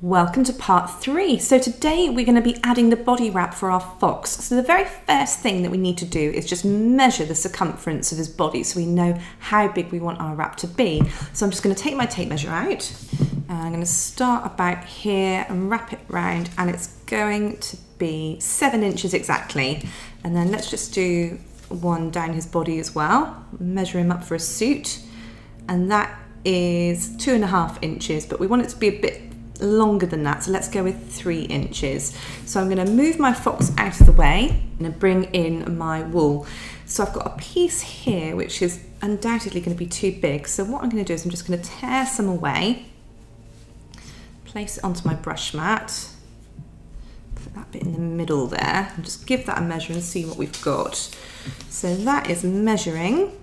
Welcome to part 3. So today we're going to be adding the body wrap for our fox. So the very first thing that we need to do is just measure the circumference of his body so we know how big we want our wrap to be. So I'm just going to take my tape measure out. I'm going to start about here and wrap it round, and it's going to be 7 inches exactly. And then let's just do one down his body as well. Measure him up for a suit, and that is 2.5 inches, but we want it to be a bit longer than that, so let's go with 3 inches. So I'm going to move my fox out of the way and bring in my wool. So I've got a piece here which is undoubtedly going to be too big, so what I'm going to do is I'm just going to tear some away, place it onto my brush mat, put that bit in the middle there, and just give that a measure and see what we've got. So that is measuring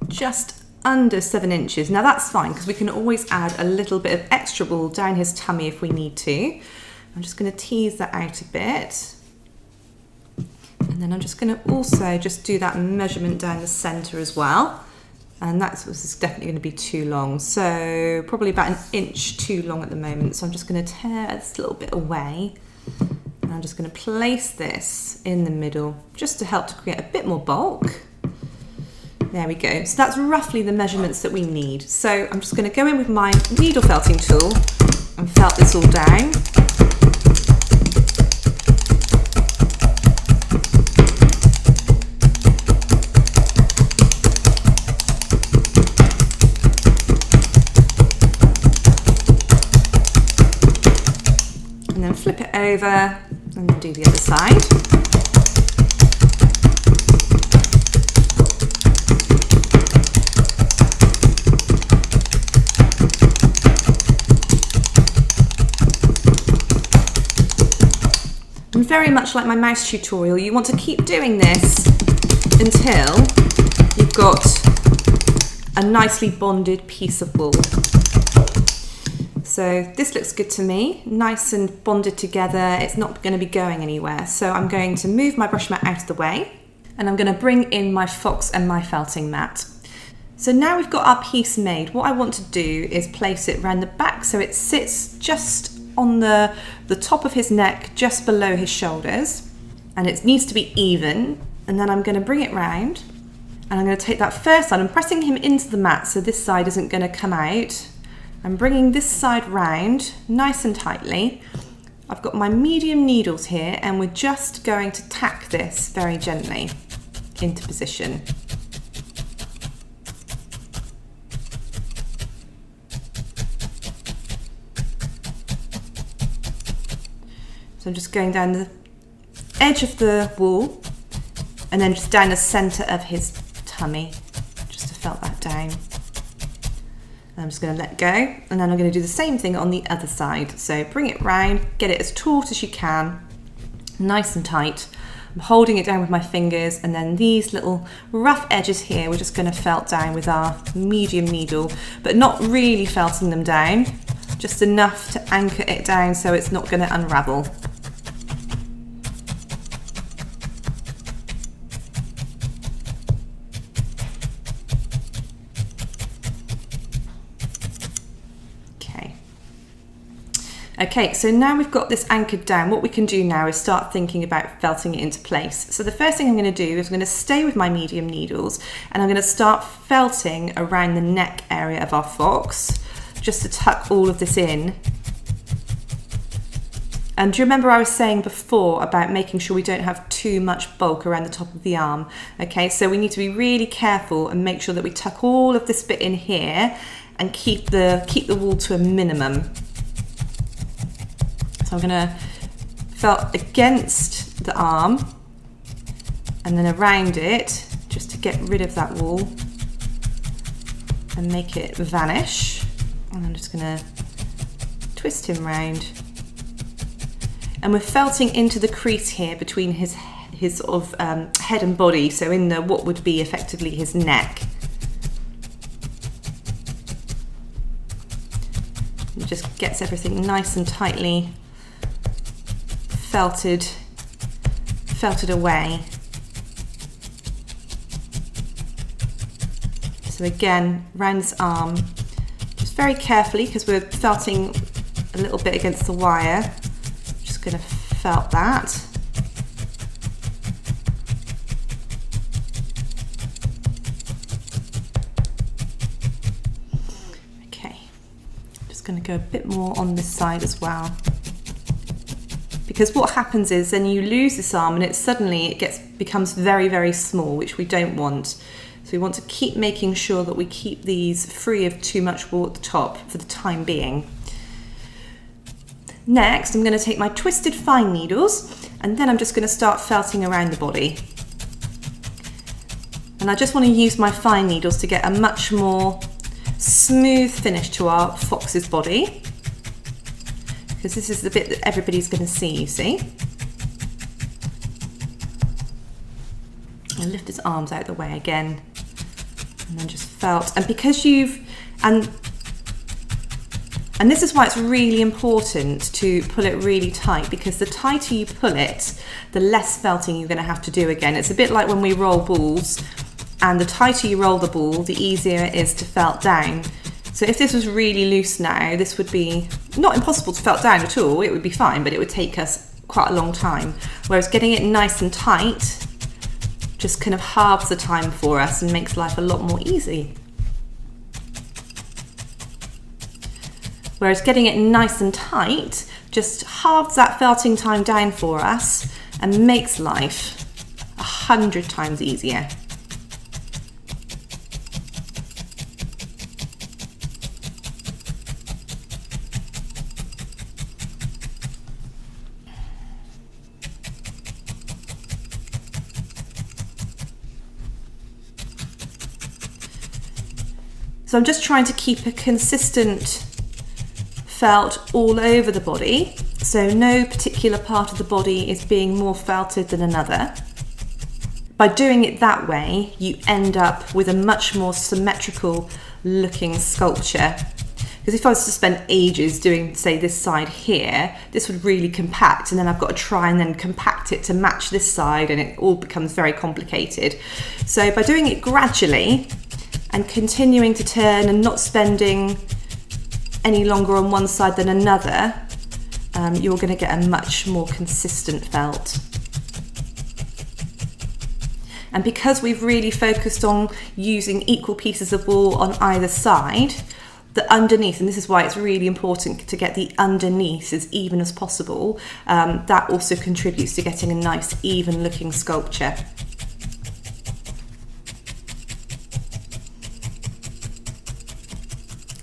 just under 7 inches. Now that's fine because we can always add a little bit of extra wool down his tummy if we need to. I'm just going to tease that out a bit. And then I'm just going to also just do that measurement down the centre as well. And this is definitely going to be too long. So probably about 1 inch too long at the moment. So I'm just going to tear this little bit away. And I'm just going to place this in the middle just to help to create a bit more bulk. There we go. So that's roughly the measurements that we need. So I'm just going to go in with my needle felting tool and felt this all down. And then flip it over and then do the other side. And very much like my mouse tutorial, you want to keep doing this until you've got a nicely bonded piece of wool. So this looks good to me, nice and bonded together. It's not going to be going anywhere. So I'm going to move my brush mat out of the way, and I'm going to bring in my fox and my felting mat. So now we've got our piece made. What I want to do is place it around the back so it sits just on the top of his neck, just below his shoulders, and it needs to be even. And then I'm going to bring it round, and I'm going to take that first side. I'm pressing him into the mat so this side isn't going to come out. I'm bringing this side round nice and tightly. I've got my medium needles here, and we're just going to tack this very gently into position. So I'm just going down the edge of the wool and then just down the centre of his tummy, just to felt that down. And I'm just going to let go, and then I'm going to do the same thing on the other side. So bring it round, get it as taut as you can, nice and tight. I'm holding it down with my fingers, and then these little rough edges here we're just going to felt down with our medium needle, but not really felting them down, just enough to anchor it down so it's not going to unravel. Okay, so now we've got this anchored down, what we can do now is start thinking about felting it into place. So the first thing I'm going to do is I'm going to stay with my medium needles, and I'm going to start felting around the neck area of our fox, just to tuck all of this in. And do you remember I was saying before about making sure we don't have too much bulk around the top of the arm? Okay, so we need to be really careful and make sure that we tuck all of this bit in here and keep the wool to a minimum. So I'm going to felt against the arm and then around it, just to get rid of that wool and make it vanish. And I'm just going to twist him round. And we're felting into the crease here between his sort of head and body, so in the what would be effectively his neck. It just gets everything nice and tightly felted away. So again, round this arm, just very carefully, because we're felting a little bit against the wire. Just going to felt that. Okay, just going to go a bit more on this side as well. Because what happens is then you lose this arm and it becomes very, very small, which we don't want. So we want to keep making sure that we keep these free of too much wool at the top for the time being. Next, I'm going to take my twisted fine needles and then I'm just going to start felting around the body. And I just want to use my fine needles to get a much more smooth finish to our fox's body. Because this is the bit that everybody's going to see, you see. And lift his arms out of the way again. And then just felt. And because and this is why it's really important to pull it really tight, because the tighter you pull it, the less felting you're going to have to do again. It's a bit like when we roll balls, and the tighter you roll the ball, the easier it is to felt down. So if this was really loose now, this would be not impossible to felt down at all. It would be fine, but it would take us quite a long time. Whereas getting it nice and tight just kind of halves the time for us and makes life a lot more easy. Whereas getting it nice and tight just halves that felting time down for us and makes life 100 times easier. So I'm just trying to keep a consistent felt all over the body, so no particular part of the body is being more felted than another. By doing it that way, you end up with a much more symmetrical looking sculpture. Because if I was to spend ages doing, say, this side here, this would really compact, and then I've got to try and then compact it to match this side, and it all becomes very complicated. So by doing it gradually, and continuing to turn and not spending any longer on one side than another, you're going to get a much more consistent felt. And because we've really focused on using equal pieces of wool on either side, the underneath, and this is why it's really important to get the underneath as even as possible, that also contributes to getting a nice even looking sculpture.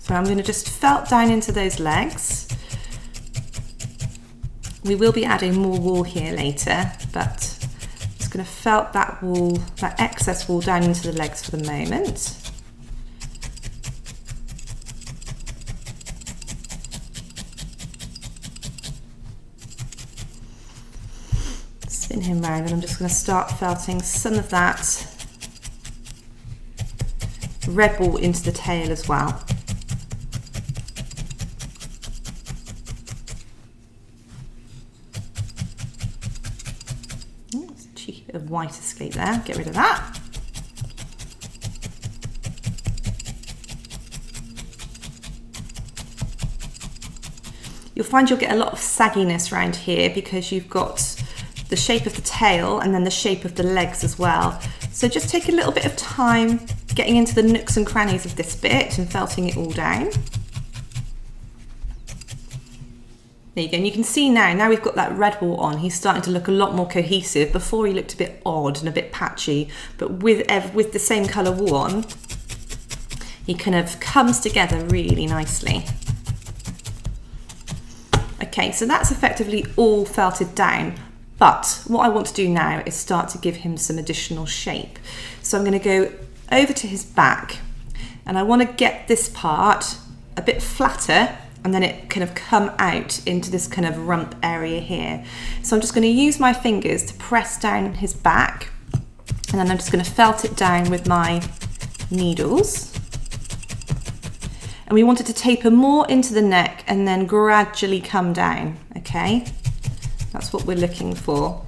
So I'm going to just felt down into those legs. We will be adding more wool here later, but I'm just going to felt that wool, that excess wool down into the legs for the moment. Spin him round, and I'm just going to start felting some of that red wool into the tail as well. A white escape there, get rid of that. You'll find you'll get a lot of sagginess around here because you've got the shape of the tail and then the shape of the legs as well. So just take a little bit of time getting into the nooks and crannies of this bit and felting it all down. There you go, and you can see now we've got that red wool on, he's starting to look a lot more cohesive. Before he looked a bit odd and a bit patchy, but with the same colour wool on, he kind of comes together really nicely. Okay, so that's effectively all felted down, but what I want to do now is start to give him some additional shape. So I'm going to go over to his back, and I want to get this part a bit flatter, and then it kind of come out into this kind of rump area here. So I'm just going to use my fingers to press down his back, and then I'm just going to felt it down with my needles. And we want it to taper more into the neck and then gradually come down, okay? That's what we're looking for.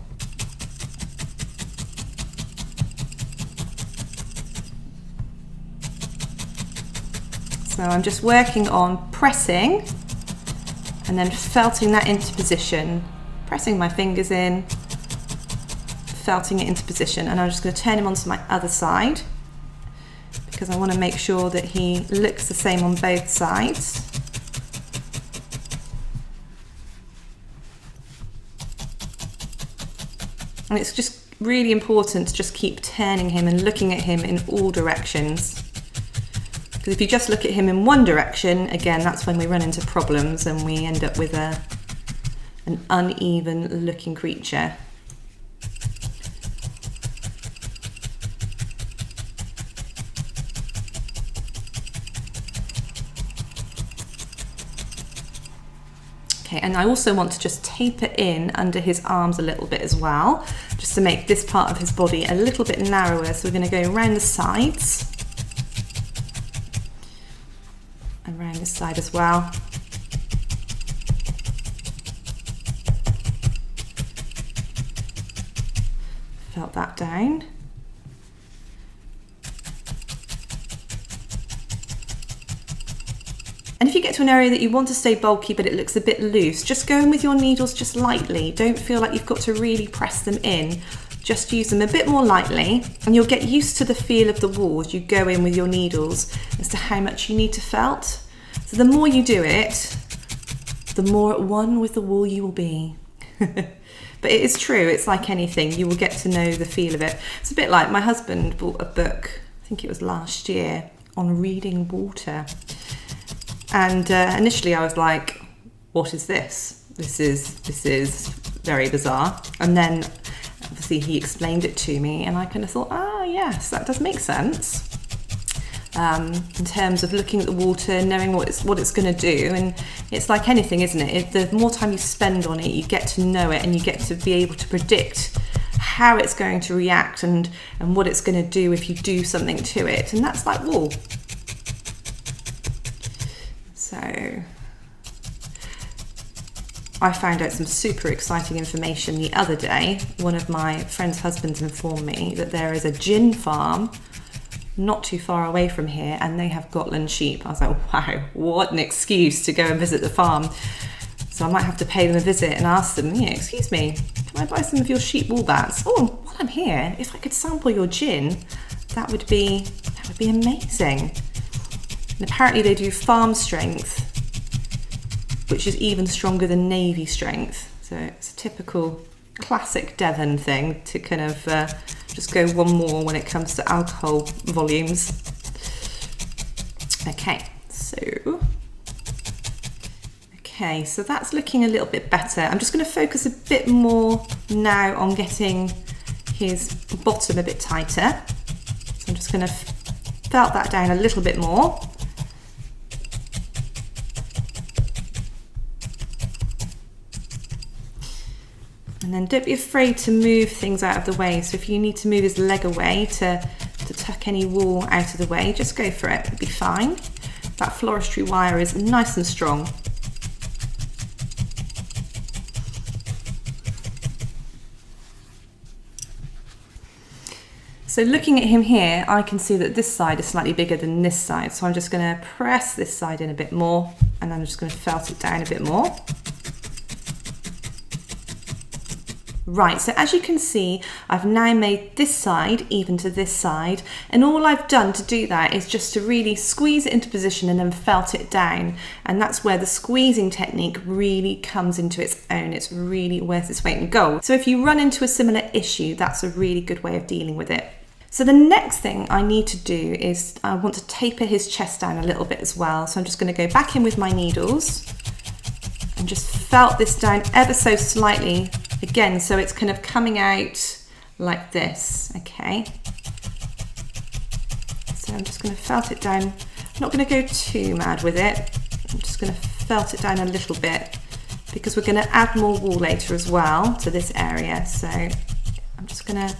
So I'm just working on pressing and then felting that into position, pressing my fingers in, felting it into position. And I'm just going to turn him onto my other side because I want to make sure that he looks the same on both sides. And it's just really important to just keep turning him and looking at him in all directions. Because if you just look at him in one direction, again, that's when we run into problems and we end up with an uneven looking creature. Okay, and I also want to just taper in under his arms a little bit as well, just to make this part of his body a little bit narrower. So we're going to go around the sides, and around this side as well. Felt that down. And if you get to an area that you want to stay bulky but it looks a bit loose, just go in with your needles just lightly. Don't feel like you've got to really press them in. Just use them a bit more lightly and you'll get used to the feel of the wall as you go in with your needles as to how much you need to felt. So the more you do it, the more at one with the wall you will be. But it is true, it's like anything, you will get to know the feel of it. It's a bit like my husband bought a book, I think it was last year, on reading water. And initially I was like, what is this? This is very bizarre. And then obviously he explained it to me and I kind of thought, yes, that does make sense. In terms of looking at the water, knowing what it's going to do. And it's like anything, isn't it? The more time you spend on it, you get to know it and you get to be able to predict how it's going to react and what it's going to do if you do something to it. And that's like wool. So I found out some super exciting information the other day. One of my friend's husbands informed me that there is a gin farm not too far away from here and they have Gotland sheep. I was like, wow, what an excuse to go and visit the farm. So I might have to pay them a visit and ask them, excuse me, can I buy some of your sheep wool bats? Oh, while I'm here, if I could sample your gin, that would be amazing. And apparently they do farm strength, which is even stronger than navy strength. So it's a typical classic Devon thing to kind of just go one more when it comes to alcohol volumes. Okay, so that's looking a little bit better. I'm just going to focus a bit more now on getting his bottom a bit tighter. So I'm just going to felt that down a little bit more. And then don't be afraid to move things out of the way. So if you need to move his leg away to tuck any wool out of the way, just go for it, it'll be fine. That floristry wire is nice and strong. So looking at him here, I can see that this side is slightly bigger than this side. So I'm just going to press this side in a bit more and I'm just going to felt it down a bit more. Right, so as you can see, I've now made this side even to this side, and all I've done to do that is just to really squeeze it into position and then felt it down. And that's where the squeezing technique really comes into its own. It's really worth its weight in gold. So if you run into a similar issue, that's a really good way of dealing with it. So the next thing I need to do is I want to taper his chest down a little bit as well. So I'm just going to go back in with my needles and just felt this down ever so slightly. Again, so it's kind of coming out like this, okay? So I'm just going to felt it down. I'm not going to go too mad with it. I'm just going to felt it down a little bit because we're going to add more wool later as well to this area. So I'm just going to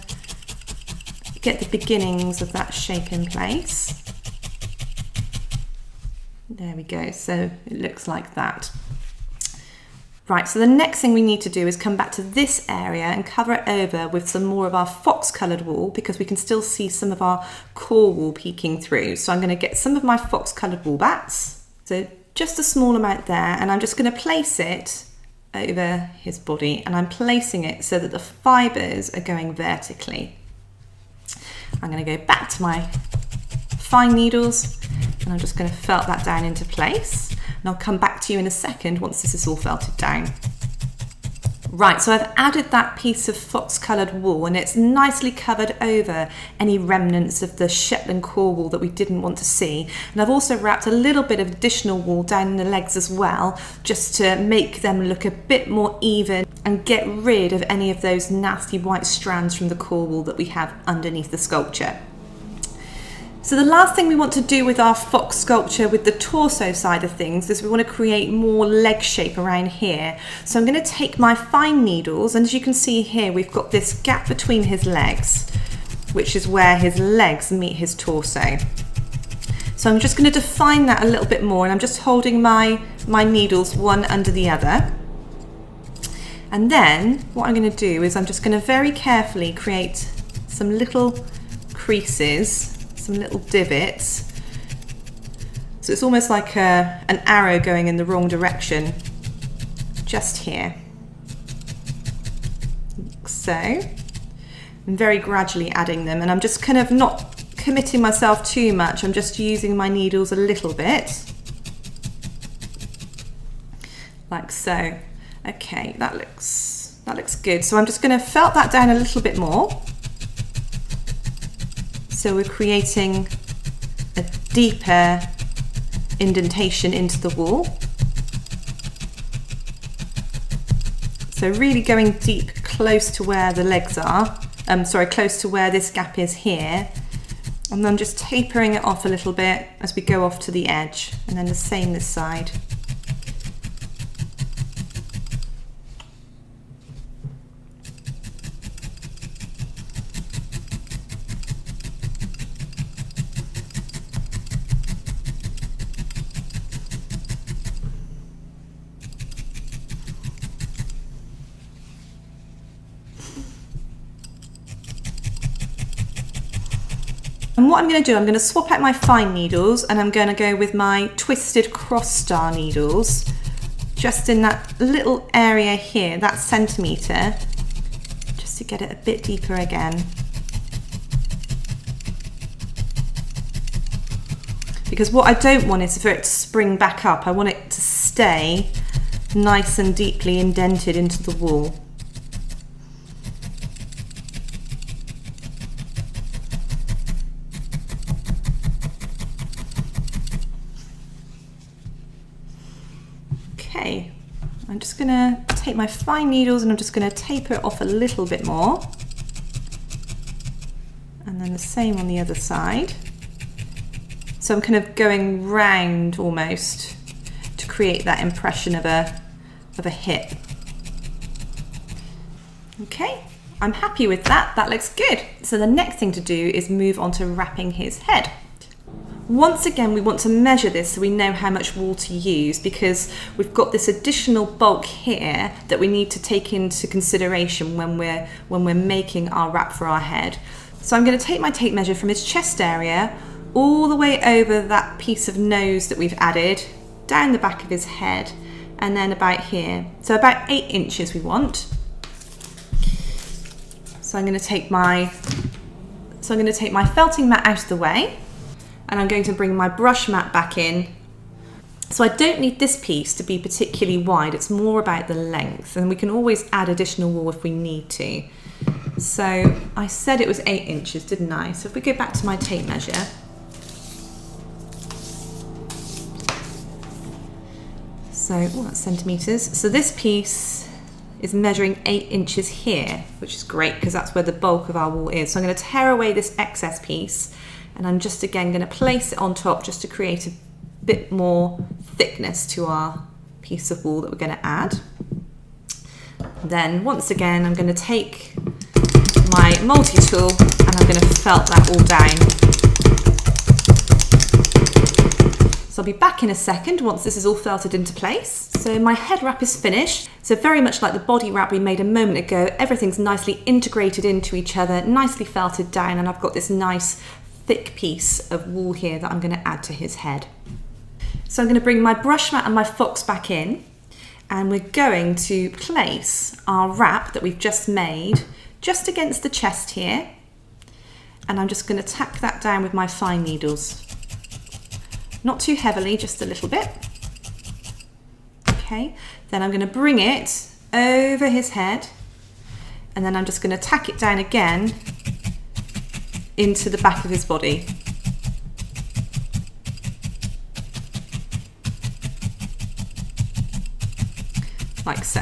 get the beginnings of that shape in place. There we go. So it looks like that. Right, so the next thing we need to do is come back to this area and cover it over with some more of our fox coloured wool because we can still see some of our core wool peeking through. So I'm going to get some of my fox coloured wool bats. So just a small amount there, and I'm just going to place it over his body, and I'm placing it so that the fibres are going vertically. I'm going to go back to my fine needles, and I'm just going to felt that down into place, and I'll come back to you in a second once this is all felted down. Right, so I've added that piece of fox coloured wool, and it's nicely covered over any remnants of the Shetland core wool that we didn't want to see. And I've also wrapped a little bit of additional wool down in the legs as well, just to make them look a bit more even and get rid of any of those nasty white strands from the core wool that we have underneath the sculpture. So the last thing we want to do with our fox sculpture with the torso side of things is we want to create more leg shape around here. So I'm going to take my fine needles, and as you can see here, we've got this gap between his legs, which is where his legs meet his torso. So I'm just going to define that a little bit more, and I'm just holding my needles one under the other. And then what I'm going to do is I'm just going to very carefully create some little creases, some little divots. So it's almost like an arrow going in the wrong direction, just here. Like so. I'm very gradually adding them, and I'm just kind of not committing myself too much. I'm just using my needles a little bit. Like so. Okay, that looks good. So I'm just going to felt that down a little bit more. So we're creating a deeper indentation into the wool. So really going deep, close to where the legs are. Close to where this gap is here. And then just tapering it off a little bit as we go off to the edge. And then the same this side. And what I'm going to do, I'm going to swap out my fine needles, and I'm going to go with my twisted cross star needles, just in that little area here, that centimetre, just to get it a bit deeper again. Because what I don't want is for it to spring back up. I want it to stay nice and deeply indented into the wool. Okay, I'm just going to take my fine needles and I'm just going to taper it off a little bit more. And then the same on the other side. So I'm kind of going round almost to create that impression of a hip. Okay, I'm happy with that. That looks good. So the next thing to do is move on to wrapping his head. Once again, we want to measure this so we know how much wool to use, because we've got this additional bulk here that we need to take into consideration when we're making our wrap for our head. So I'm going to take my tape measure from his chest area all the way over that piece of nose that we've added, down the back of his head, and then about here. So about 8 inches we want. So I'm going to take my felting mat out of the way. And I'm going to bring my brush mat back in. So I don't need this piece to be particularly wide, it's more about the length, and we can always add additional wool if we need to. So I said it was 8 inches, didn't I? So if we go back to my tape measure, so that's centimetres. So this piece is measuring 8 inches here, which is great because that's where the bulk of our wool is. So I'm going to tear away this excess piece, and I'm just again going to place it on top just to create a bit more thickness to our piece of wool that we're going to add. Then once again I'm going to take my multi-tool and I'm going to felt that all down. So I'll be back in a second once this is all felted into place. So my head wrap is finished. So very much like the body wrap we made a moment ago, everything's nicely integrated into each other, nicely felted down, and I've got this nice thick piece of wool here that I'm going to add to his head. So I'm going to bring my brush mat and my fox back in, and we're going to place our wrap that we've just made just against the chest here, and I'm just going to tack that down with my fine needles. Not too heavily, just a little bit. Okay, then I'm going to bring it over his head, and then I'm just going to tack it down again into the back of his body. Like so.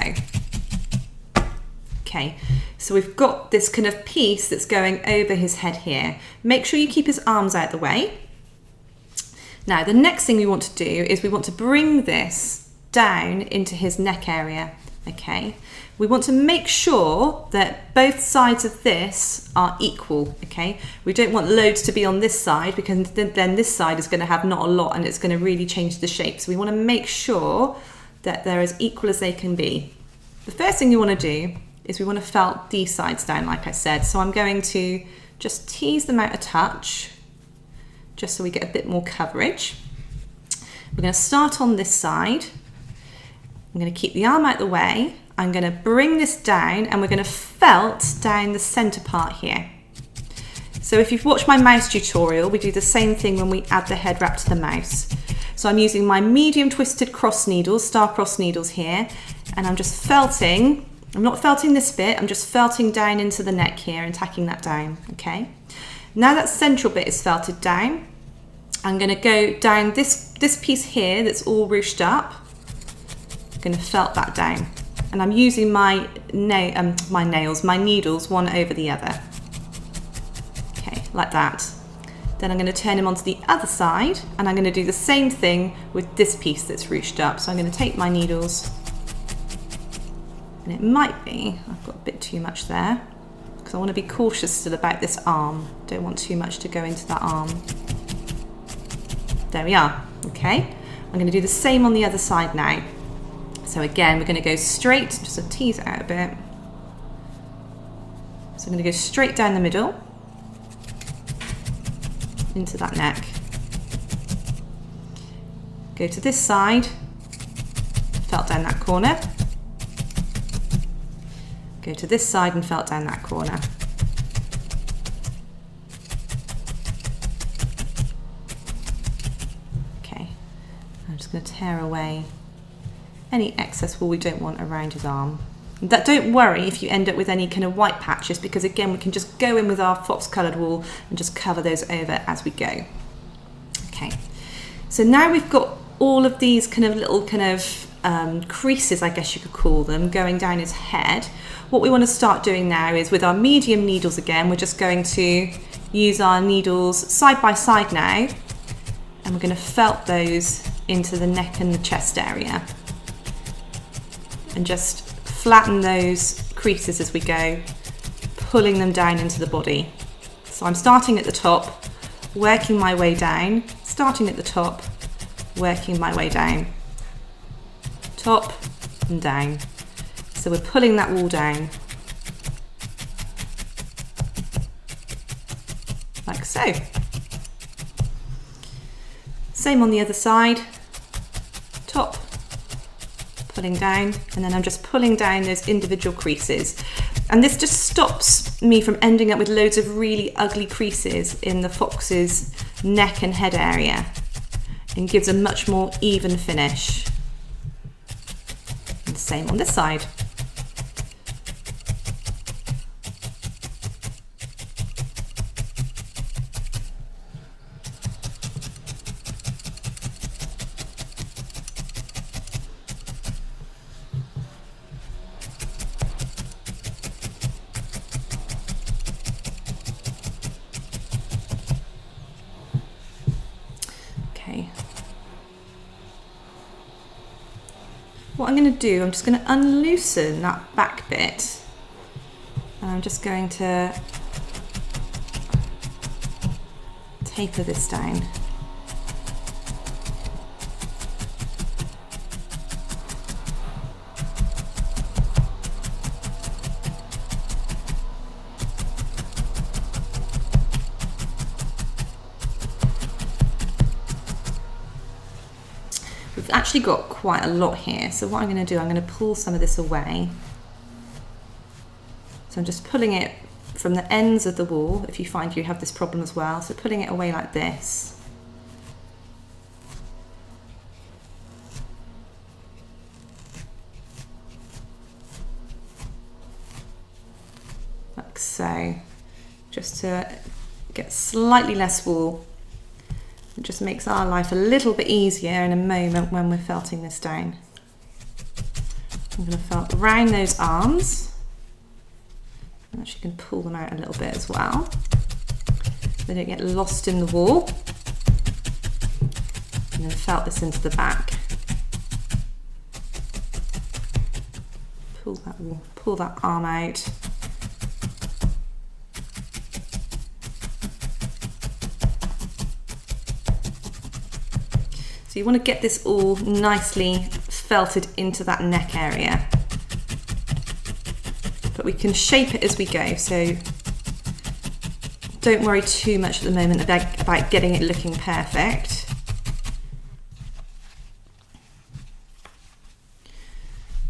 Okay, so we've got this kind of piece that's going over his head here. Make sure you keep his arms out the way. Now, the next thing we want to do is we want to bring this down into his neck area, okay? We want to make sure that both sides of this are equal, okay? We don't want loads to be on this side, because then this side is going to have not a lot and it's going to really change the shape. So we want to make sure that they're as equal as they can be. The first thing you want to do is we want to felt these sides down, like I said. So I'm going to just tease them out a touch, just so we get a bit more coverage. We're going to start on this side. I'm going to keep the arm out the way. I'm going to bring this down, and we're going to felt down the center part here. So if you've watched my mouse tutorial, we do the same thing when we add the head wrap to the mouse. So I'm using my medium twisted cross needles, star-crossed needles here, and I'm just felting. I'm not felting this bit, I'm just felting down into the neck here and tacking that down, okay? Now that central bit is felted down, I'm going to go down this piece here that's all ruched up. I'm going to felt that down, and I'm using my needles one over the other. Okay, like that. Then I'm going to turn him onto the other side, and I'm going to do the same thing with this piece that's ruched up. So I'm going to take my needles, and it might be I've got a bit too much there, because I want to be cautious still about this arm. Don't want too much to go into that arm. There we are. Okay, I'm going to do the same on the other side now. So again, we're going to go straight, just to tease it out a bit. So I'm going to go straight down the middle into that neck. Go to this side, felt down that corner. Go to this side and felt down that corner. Okay, I'm just going to tear away any excess wool we don't want around his arm. Don't worry if you end up with any kind of white patches, because again, we can just go in with our fox coloured wool and just cover those over as we go. Okay, so now we've got all of these kind of little creases, I guess you could call them, going down his head. What we want to start doing now is with our medium needles again, we're just going to use our needles side by side now, and we're going to felt those into the neck and the chest area, and just flatten those creases as we go, pulling them down into the body. So I'm starting at the top, working my way down, starting at the top, working my way down, top and down. So we're pulling that wool down, like so. Same on the other side, top, pulling down, and then I'm just pulling down those individual creases. And this just stops me from ending up with loads of really ugly creases in the fox's neck and head area, and gives a much more even finish. And the same on this side. What I'm going to do, I'm just going to unloosen that back bit, and I'm just going to taper this down. actually got quite a lot here. So what I'm going to do, I'm going to pull some of this away. So I'm just pulling it from the ends of the wall, if you find you have this problem as well. So pulling it away like this. Like so, just to get slightly less wool. It just makes our life a little bit easier in a moment when we're felting this down. I'm going to felt around those arms. I'm actually going to pull them out a little bit as well. They don't get lost in the wall. And then felt this into the back. Pull that arm out. So you want to get this all nicely felted into that neck area. But we can shape it as we go, so don't worry too much at the moment about getting it looking perfect.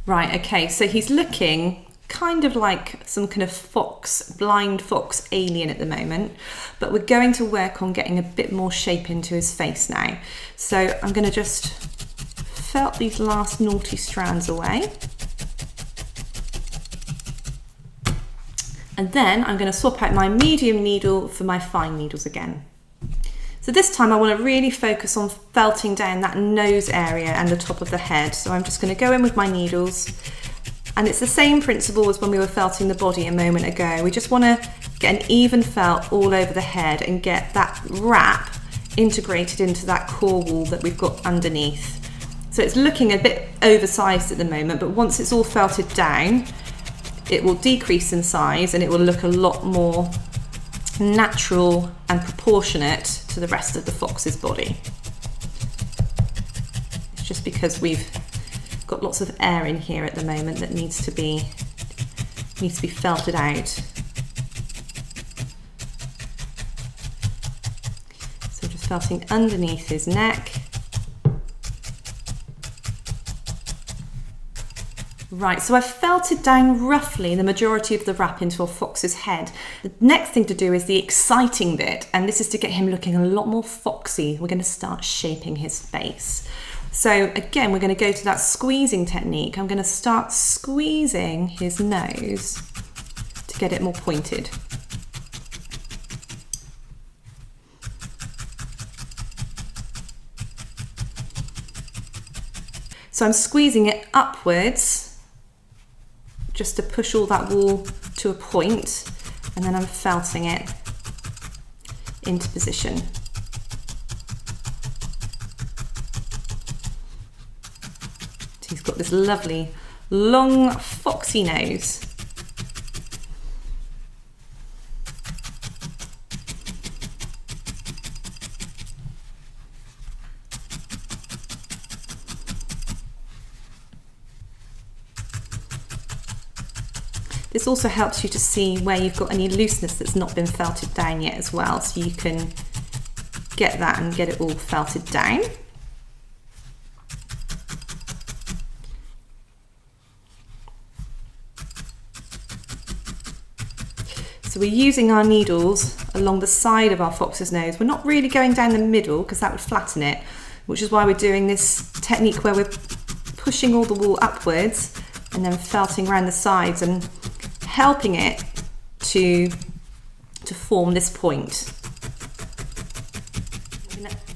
Right, okay, so he's looking kind of like some kind of fox, blind fox alien at the moment, but we're going to work on getting a bit more shape into his face now. So I'm going to just felt these last naughty strands away. And then I'm going to swap out my medium needle for my fine needles again. So this time I want to really focus on felting down that nose area and the top of the head. So I'm just going to go in with my needles, and it's the same principle as when we were felting the body a moment ago. We just want to get an even felt all over the head and get that wrap integrated into that core wool that we've got underneath. So it's looking a bit oversized at the moment, but once it's all felted down, it will decrease in size and it will look a lot more natural and proportionate to the rest of the fox's body. It's just because we've got lots of air in here at the moment that needs to be felted out. So just felting underneath his neck. Right, so I've felted down roughly the majority of the wrap into a fox's head. The next thing to do is the exciting bit, and this is to get him looking a lot more foxy. We're going to start shaping his face. So again, we're going to go to that squeezing technique. I'm going to start squeezing his nose to get it more pointed. So I'm squeezing it upwards just to push all that wool to a point, and then I'm felting it into position. So he's got this lovely, long, foxy nose. This also helps you to see where you've got any looseness that's not been felted down yet as well, so you can get that and get it all felted down. So we're using our needles along the side of our fox's nose. We're not really going down the middle because that would flatten it, which is why we're doing this technique where we're pushing all the wool upwards and then felting around the sides and helping it to form this point.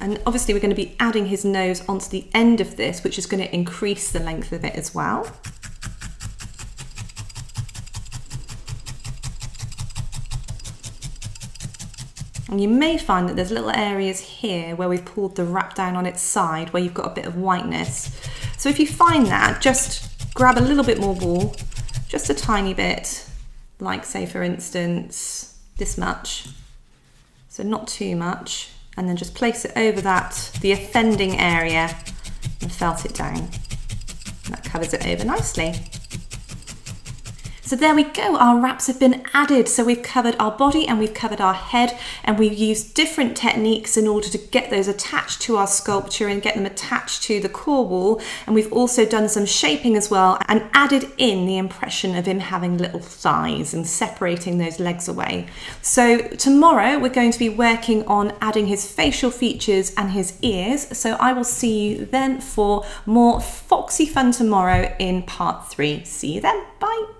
And obviously we're going to be adding his nose onto the end of this, which is going to increase the length of it as well. And you may find that there's little areas here where we've pulled the wrap down on its side where you've got a bit of whiteness. So if you find that, just grab a little bit more wool, just a tiny bit, like say for instance this much, so not too much, and then just place it over the offending area and felt it down. And that covers it over nicely. So there we go, our wraps have been added. So we've covered our body and we've covered our head, and we've used different techniques in order to get those attached to our sculpture and get them attached to the core wall. And we've also done some shaping as well and added in the impression of him having little thighs and separating those legs away. So tomorrow we're going to be working on adding his facial features and his ears. So I will see you then for more foxy fun tomorrow in part 3. See you then, bye.